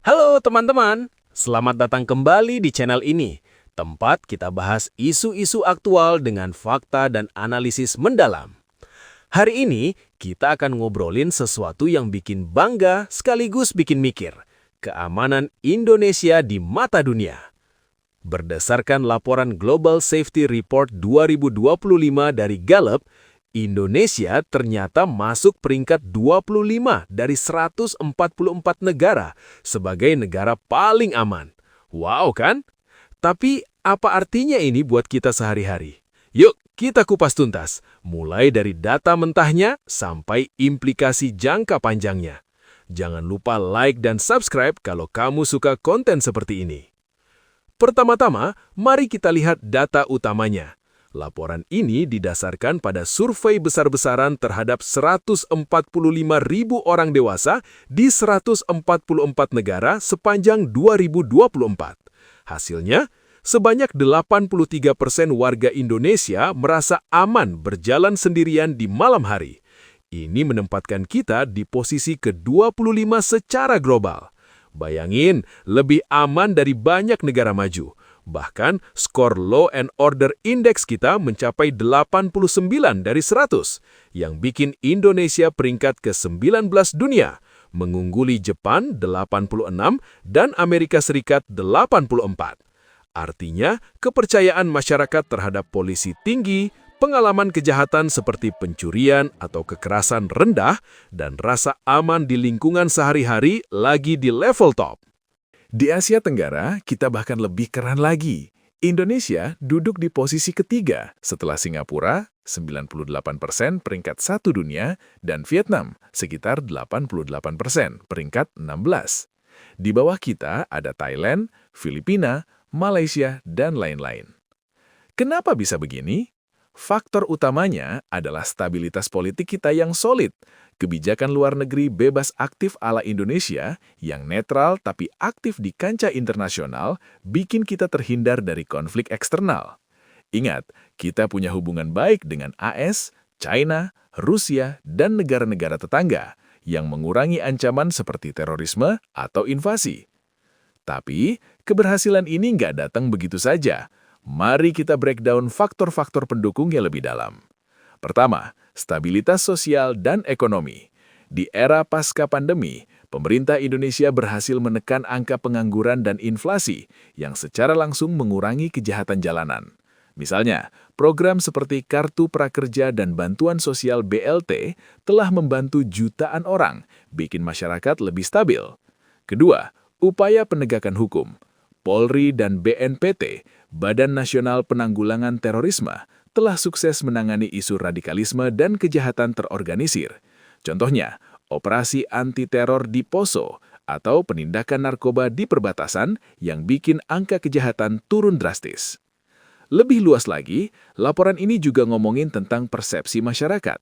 Halo teman-teman, selamat datang kembali di channel ini, tempat kita bahas isu-isu aktual dengan fakta dan analisis mendalam. Hari ini, kita akan ngobrolin sesuatu yang bikin bangga sekaligus bikin mikir, keamanan Indonesia di mata dunia. Berdasarkan laporan Global Safety Report 2025 dari Gallup, Indonesia ternyata masuk peringkat 25 dari 144 negara sebagai negara paling aman. Wow kan? Tapi apa artinya ini buat kita sehari-hari? Yuk kita kupas tuntas, mulai dari data mentahnya sampai implikasi jangka panjangnya. Jangan lupa like dan subscribe kalau kamu suka konten seperti ini. Pertama-tama, mari kita lihat data utamanya. Laporan ini didasarkan pada survei besar-besaran terhadap 145.000 orang dewasa di 144 negara sepanjang 2024. Hasilnya, sebanyak 83% warga Indonesia merasa aman berjalan sendirian di malam hari. Ini menempatkan kita di posisi ke-25 secara global. Bayangin, lebih aman dari banyak negara maju. Bahkan, skor Law and Order Index kita mencapai 89 dari 100, yang bikin Indonesia peringkat ke-19 dunia, mengungguli Jepang 86 dan Amerika Serikat 84. Artinya, kepercayaan masyarakat terhadap polisi tinggi, pengalaman kejahatan seperti pencurian atau kekerasan rendah, dan rasa aman di lingkungan sehari-hari lagi di level top. Di Asia Tenggara, kita bahkan lebih keren lagi. Indonesia duduk di posisi ketiga setelah Singapura, 98% peringkat 1 dunia, dan Vietnam, sekitar 88% peringkat 16. Di bawah kita ada Thailand, Filipina, Malaysia, dan lain-lain. Kenapa bisa begini? Faktor utamanya adalah stabilitas politik kita yang solid, kebijakan luar negeri bebas aktif ala Indonesia yang netral tapi aktif di kancah internasional bikin kita terhindar dari konflik eksternal. Ingat, kita punya hubungan baik dengan AS, China, Rusia, dan negara-negara tetangga yang mengurangi ancaman seperti terorisme atau invasi. Tapi, keberhasilan ini nggak datang begitu saja. Mari kita breakdown faktor-faktor pendukungnya lebih dalam. Pertama, stabilitas sosial dan ekonomi. Di era pasca pandemi, pemerintah Indonesia berhasil menekan angka pengangguran dan inflasi yang secara langsung mengurangi kejahatan jalanan. Misalnya, program seperti Kartu Prakerja dan Bantuan Sosial BLT telah membantu jutaan orang, bikin masyarakat lebih stabil. Kedua, upaya penegakan hukum. Polri dan BNPT, Badan Nasional Penanggulangan Terorisme, telah sukses menangani isu radikalisme dan kejahatan terorganisir. Contohnya, operasi anti-teror di Poso atau penindakan narkoba di perbatasan yang bikin angka kejahatan turun drastis. Lebih luas lagi, laporan ini juga ngomongin tentang persepsi masyarakat.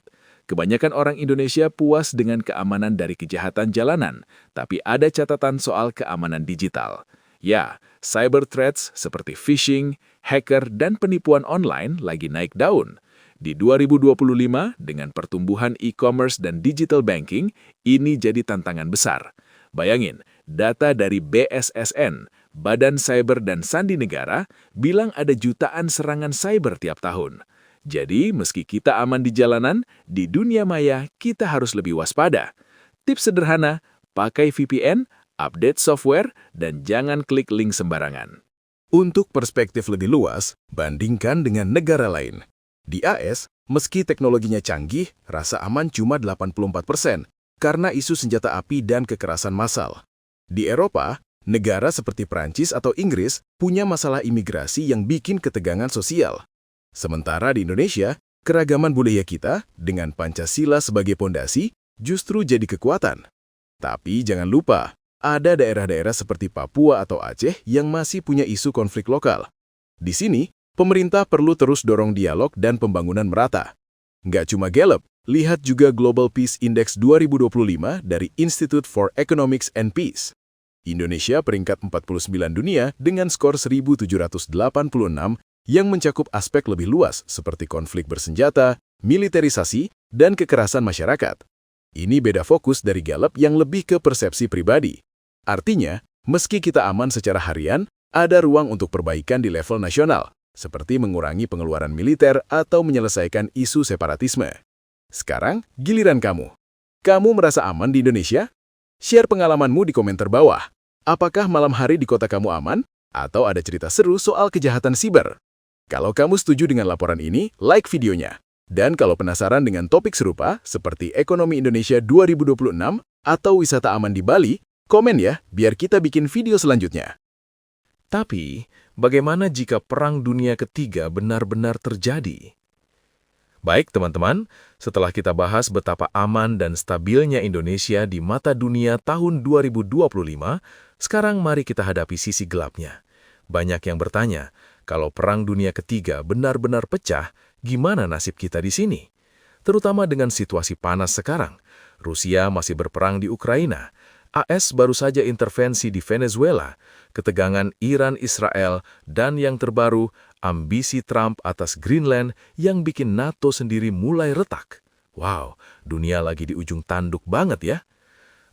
Kebanyakan orang Indonesia puas dengan keamanan dari kejahatan jalanan, tapi ada catatan soal keamanan digital. Ya, cyber threats seperti phishing, hacker, dan penipuan online lagi naik daun. Di 2025, dengan pertumbuhan e-commerce dan digital banking, ini jadi tantangan besar. Bayangin, data dari BSSN, Badan Cyber dan Sandi Negara, bilang ada jutaan serangan cyber tiap tahun. Jadi, meski kita aman di jalanan, di dunia maya kita harus lebih waspada. Tips sederhana, pakai VPN, update software, dan jangan klik link sembarangan. Untuk perspektif lebih luas, bandingkan dengan negara lain. Di AS, meski teknologinya canggih, rasa aman cuma 84% karena isu senjata api dan kekerasan massal. Di Eropa, negara seperti Prancis atau Inggris punya masalah imigrasi yang bikin ketegangan sosial. Sementara di Indonesia, keragaman budaya kita dengan Pancasila sebagai pondasi justru jadi kekuatan. Tapi jangan lupa, ada daerah-daerah seperti Papua atau Aceh yang masih punya isu konflik lokal. Di sini, pemerintah perlu terus dorong dialog dan pembangunan merata. Nggak cuma Gallup, lihat juga Global Peace Index 2025 dari Institute for Economics and Peace. Indonesia peringkat 49 dunia dengan skor 1.786 yang mencakup aspek lebih luas seperti konflik bersenjata, militerisasi, dan kekerasan masyarakat. Ini beda fokus dari Gallup yang lebih ke persepsi pribadi. Artinya, Meski kita aman secara harian, ada ruang untuk perbaikan di level nasional, seperti mengurangi pengeluaran militer atau menyelesaikan isu separatisme. Sekarang, giliran kamu. Kamu merasa aman di Indonesia? Share pengalamanmu di komentar bawah. Apakah malam hari di kota kamu aman? Atau ada cerita seru soal kejahatan siber? Kalau kamu setuju dengan laporan ini, like videonya. Dan kalau penasaran dengan topik serupa, seperti ekonomi Indonesia 2026 atau wisata aman di Bali, komen ya, biar kita bikin video selanjutnya. Tapi, bagaimana jika Perang Dunia Ketiga benar-benar terjadi? Baik teman-teman, setelah kita bahas betapa aman dan stabilnya Indonesia di mata dunia tahun 2025, sekarang mari kita hadapi sisi gelapnya. Banyak yang bertanya, kalau Perang Dunia Ketiga benar-benar pecah, gimana nasib kita di sini? Terutama dengan situasi panas sekarang. Rusia masih berperang di Ukraina, AS baru saja intervensi di Venezuela, ketegangan Iran-Israel, dan yang terbaru, ambisi Trump atas Greenland yang bikin NATO sendiri mulai retak. Wow, dunia lagi di ujung tanduk banget ya.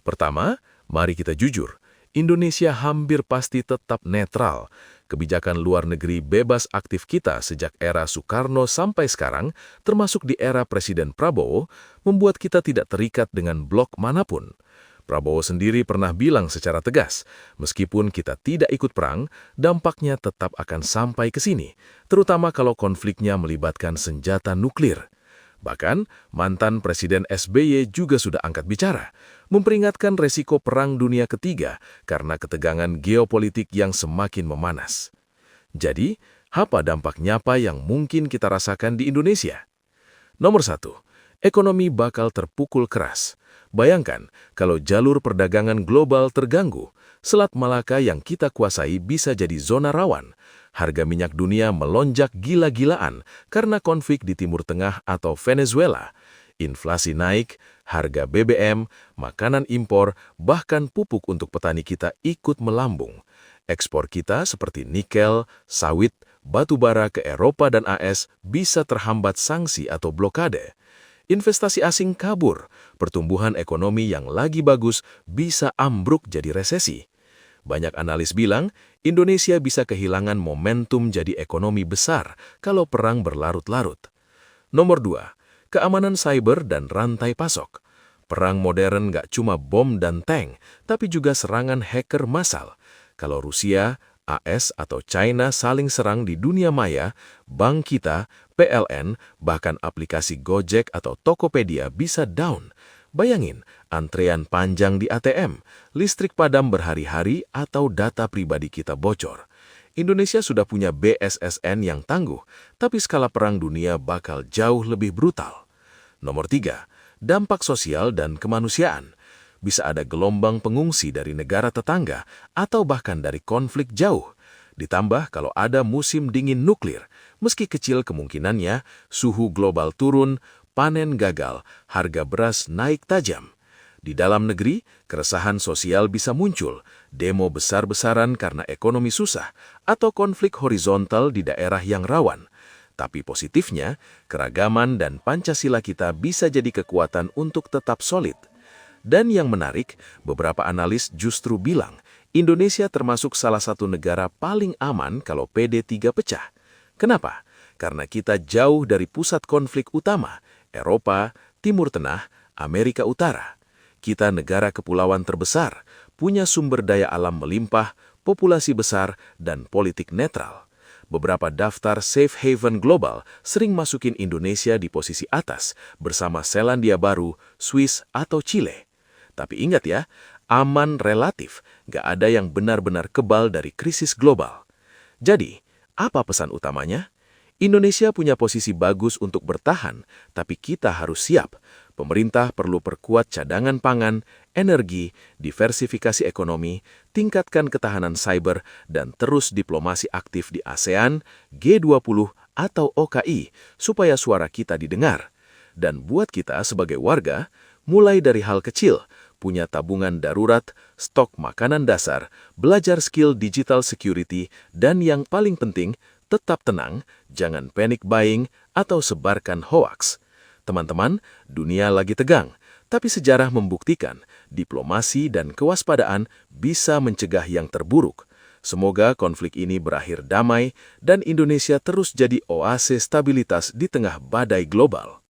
Pertama, mari kita jujur, Indonesia hampir pasti tetap netral. Kebijakan luar negeri bebas aktif kita sejak era Soekarno sampai sekarang, termasuk di era Presiden Prabowo, membuat kita tidak terikat dengan blok manapun. Prabowo sendiri pernah bilang secara tegas, meskipun kita tidak ikut perang, dampaknya tetap akan sampai ke sini, terutama kalau konfliknya melibatkan senjata nuklir. Bahkan, mantan Presiden SBY juga sudah angkat bicara, memperingatkan resiko Perang Dunia Ketiga karena ketegangan geopolitik yang semakin memanas. Jadi, apa dampak nyata yang mungkin kita rasakan di Indonesia? Nomor 1, ekonomi bakal terpukul keras. Bayangkan kalau jalur perdagangan global terganggu, Selat Malaka yang kita kuasai bisa jadi zona rawan. Harga minyak dunia melonjak gila-gilaan karena konflik di Timur Tengah atau Venezuela. Inflasi naik, harga BBM, makanan impor, bahkan pupuk untuk petani kita ikut melambung. Ekspor kita seperti nikel, sawit, batu bara ke Eropa dan AS bisa terhambat sanksi atau blokade. Investasi asing kabur, pertumbuhan ekonomi yang lagi bagus bisa ambruk jadi resesi. Banyak analis bilang, Indonesia bisa kehilangan momentum jadi ekonomi besar kalau perang berlarut-larut. Nomor 2, keamanan cyber dan rantai pasok. Perang modern nggak cuma bom dan tank, tapi juga serangan hacker massal. Kalau Rusia, AS atau China saling serang di dunia maya, bank kita, PLN, bahkan aplikasi Gojek atau Tokopedia bisa down. Bayangin, antrean panjang di ATM, listrik padam berhari-hari atau data pribadi kita bocor. Indonesia sudah punya BSSN yang tangguh, tapi skala perang dunia bakal jauh lebih brutal. Nomor 3, dampak sosial dan kemanusiaan. Bisa ada gelombang pengungsi dari negara tetangga atau bahkan dari konflik jauh. Ditambah kalau ada musim dingin nuklir, meski kecil kemungkinannya, suhu global turun, panen gagal, harga beras naik tajam. Di dalam negeri, keresahan sosial bisa muncul, demo besar-besaran karena ekonomi susah, atau konflik horizontal di daerah yang rawan. Tapi positifnya, keragaman dan Pancasila kita bisa jadi kekuatan untuk tetap solid. Dan yang menarik, beberapa analis justru bilang, Indonesia termasuk salah satu negara paling aman kalau PD3 pecah. Kenapa? Karena kita jauh dari pusat konflik utama, Eropa, Timur Tengah, Amerika Utara. Kita negara kepulauan terbesar, punya sumber daya alam melimpah, populasi besar, dan politik netral. Beberapa daftar safe haven global sering masukin Indonesia di posisi atas bersama Selandia Baru, Swiss, atau Chile. Tapi ingat ya, aman relatif, nggak ada yang benar-benar kebal dari krisis global. Jadi, apa pesan utamanya? Indonesia punya posisi bagus untuk bertahan, tapi kita harus siap. Pemerintah perlu perkuat cadangan pangan, energi, diversifikasi ekonomi, tingkatkan ketahanan cyber, dan terus diplomasi aktif di ASEAN, G20, atau OKI, supaya suara kita didengar. Dan buat kita sebagai warga, mulai dari hal kecil, punya tabungan darurat, stok makanan dasar, belajar skill digital security, dan yang paling penting, tetap tenang, jangan panic buying atau sebarkan hoaks. Teman-teman, dunia lagi tegang, Tapi sejarah membuktikan diplomasi dan kewaspadaan bisa mencegah yang terburuk. Semoga konflik ini berakhir damai dan Indonesia terus jadi oase stabilitas di tengah badai global.